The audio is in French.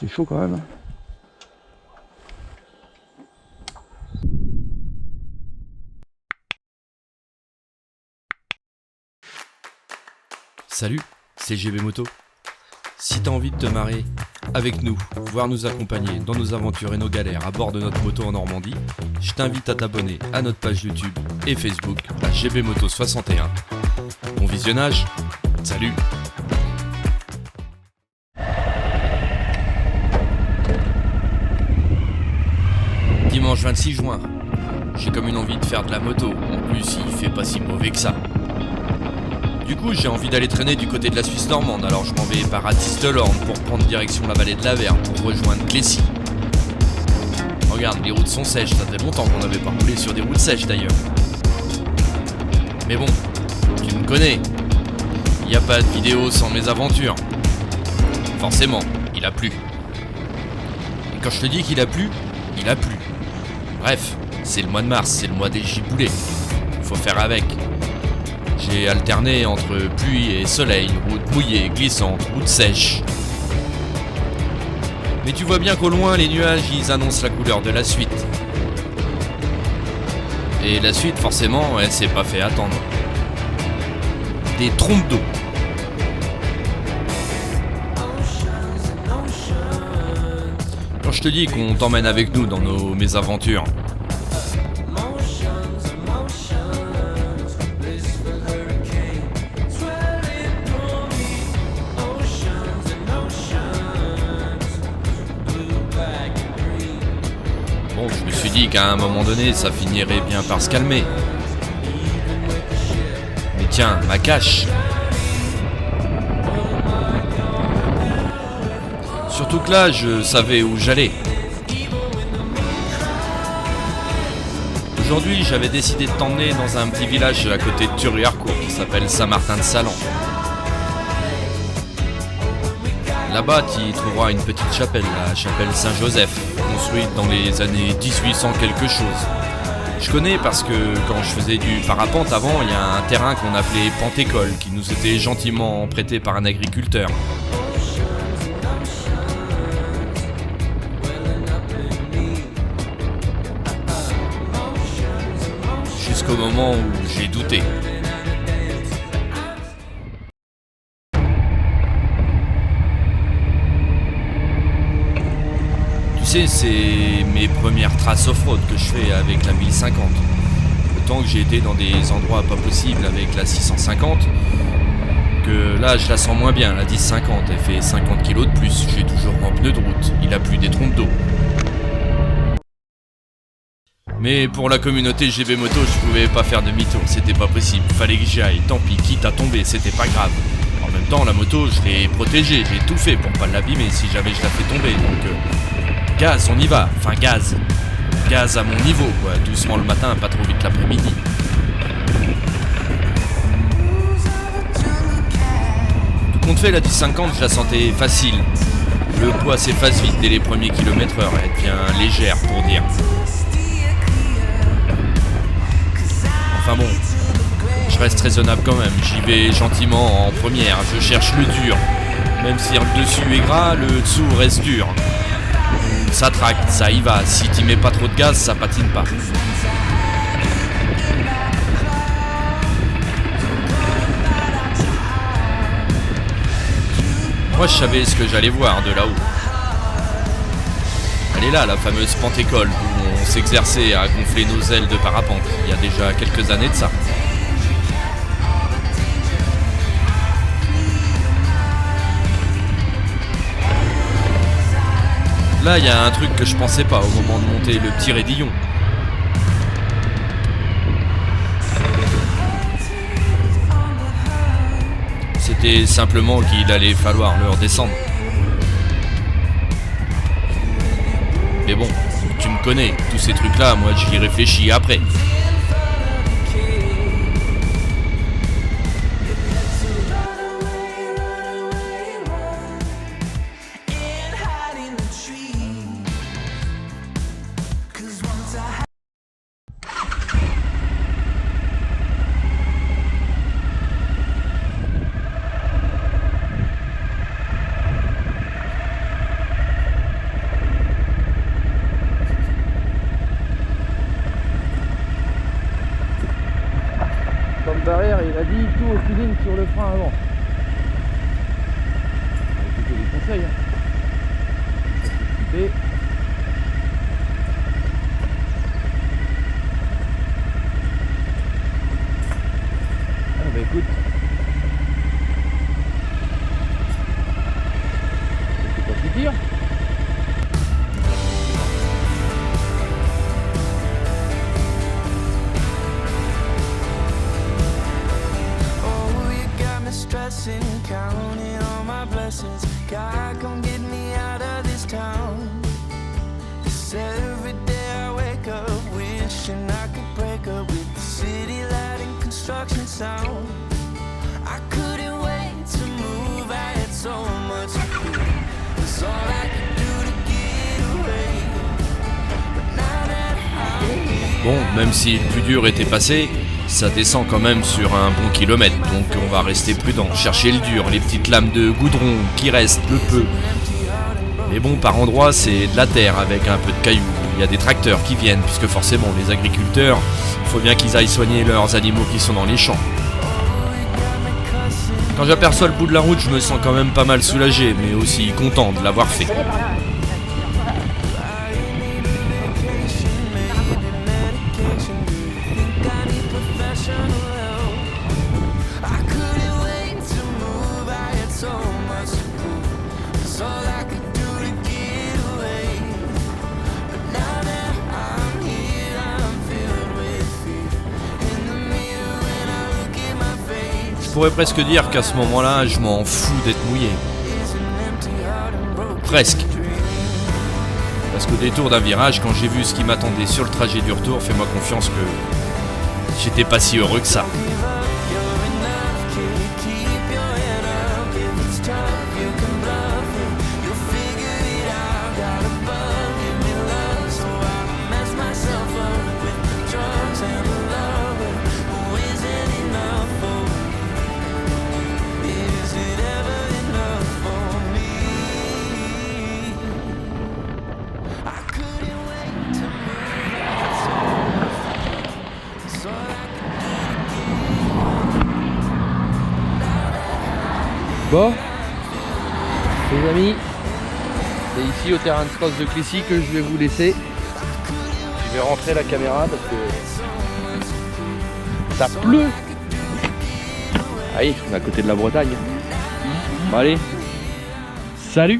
chaud quand même. Salut, c'est GB Moto. Si t'as envie de te marrer avec nous, voire nous accompagner dans nos aventures et nos galères à bord de notre moto en Normandie, je t'invite à t'abonner à notre page YouTube et Facebook à GB Moto 61. Bon visionnage, salut! Dimanche 26 juin, j'ai comme une envie de faire de la moto, en plus il fait pas si mauvais que ça. Du coup, j'ai envie d'aller traîner du côté de la Suisse normande, alors je m'en vais par Ratistelorn pour prendre direction la vallée de l'Aver pour rejoindre Clécy. Regarde, les routes sont sèches, ça fait longtemps qu'on n'avait pas roulé sur des routes sèches d'ailleurs. Mais bon, tu me connais, il n'y a pas de vidéo sans mes aventures. Forcément, il a plu. Et quand je te dis qu'il a plu, il a plu. Bref, c'est le mois de mars, c'est le mois des giboulées. Faut faire avec. J'ai alterné entre pluie et soleil, route mouillée, glissante, route sèche. Mais tu vois bien qu'au loin, les nuages, ils annoncent la couleur de la suite. Et la suite, forcément, elle s'est pas fait attendre. Des trompes d'eau. Quand je te dis qu'on t'emmène avec nous dans nos mésaventures, bon, je me suis dit qu'à un moment donné, ça finirait bien par se calmer. Mais tiens, ma cache. Surtout que là, je savais où j'allais. Aujourd'hui, j'avais décidé de t'emmener dans un petit village à côté de Thury-Harcourt qui s'appelle Saint-Martin-de-Salan. Là-bas, tu y trouveras une petite chapelle, la chapelle Saint-Joseph, construite dans les années 1800 quelque chose. Je connais parce que quand je faisais du parapente avant, il y a un terrain qu'on appelait Pentécole qui nous était gentiment prêté par un agriculteur. Jusqu'au moment où j'ai douté. Tu sais, c'est mes premières traces off-road que je fais avec la 1050. Autant que j'ai été dans des endroits pas possibles avec la 650, que là je la sens moins bien, la 1050. Elle fait 50 kg de plus, j'ai toujours en pneu de route, il a plus des trompes d'eau. Mais pour la communauté GB Moto, je pouvais pas faire demi-tour, c'était pas possible, fallait que j'y aille, tant pis, quitte à tomber, c'était pas grave. En même temps, la moto, je l'ai protégée, j'ai tout fait pour pas l'abîmer, si jamais je la fais tomber, donc gaz, on y va, enfin gaz. Gaz à mon niveau, quoi, doucement le matin, pas trop vite l'après-midi. Tout compte fait, la 1050, je la sentais facile. Le poids s'efface vite dès les premiers kilomètres/heure, elle devient légère pour dire. Enfin bon, je reste raisonnable quand même, j'y vais gentiment en première, je cherche le dur. Même si le dessus est gras, le dessous reste dur. Ça tracte, ça y va, si t'y mets pas trop de gaz, ça patine pas. Moi je savais ce que j'allais voir de là-haut. Elle est là, la fameuse Pentécole, où on s'exerçait à gonfler nos ailes de parapente, il y a déjà quelques années de ça. Là, il y a un truc que je pensais pas au moment de monter le petit raidillon. C'était simplement qu'il allait falloir le redescendre. Mais bon, tu me connais, tous ces trucs-là, moi j'y réfléchis après. du tout au feeling sur le frein avant. Écoutez les conseils. Hein. Ah bah écoute. C'est pas plus dire. Stressing, counting all my blessings. God, come get me out of this town. 'Cause every day I wake up wishing I could break up with the city light and construction sound. I couldn't wait to move, I had so much to do. It's all I could do to get away. But now that I'm here, Bon, même si le plus dur était passé, ça descend quand même sur un bon kilomètre, donc on va rester prudent, chercher le dur, les petites lames de goudron qui restent, le peu. Mais bon, par endroits, c'est de la terre avec un peu de cailloux. Il y a des tracteurs qui viennent, puisque forcément, les agriculteurs, il faut bien qu'ils aillent soigner leurs animaux qui sont dans les champs. Quand j'aperçois le bout de la route, je me sens quand même pas mal soulagé, mais aussi content de l'avoir fait. Je pourrais presque dire qu'à ce moment-là, je m'en fous d'être mouillé. Presque. Parce qu'au détour d'un virage, quand j'ai vu ce qui m'attendait sur le trajet du retour, fais-moi confiance que j'étais pas si heureux que ça. Bon, les amis, c'est ici au terrain de cross de Clécy que je vais vous laisser. Je vais rentrer la caméra parce que ça pleut. Allez, on est à côté de la Bretagne. Bon, allez, salut!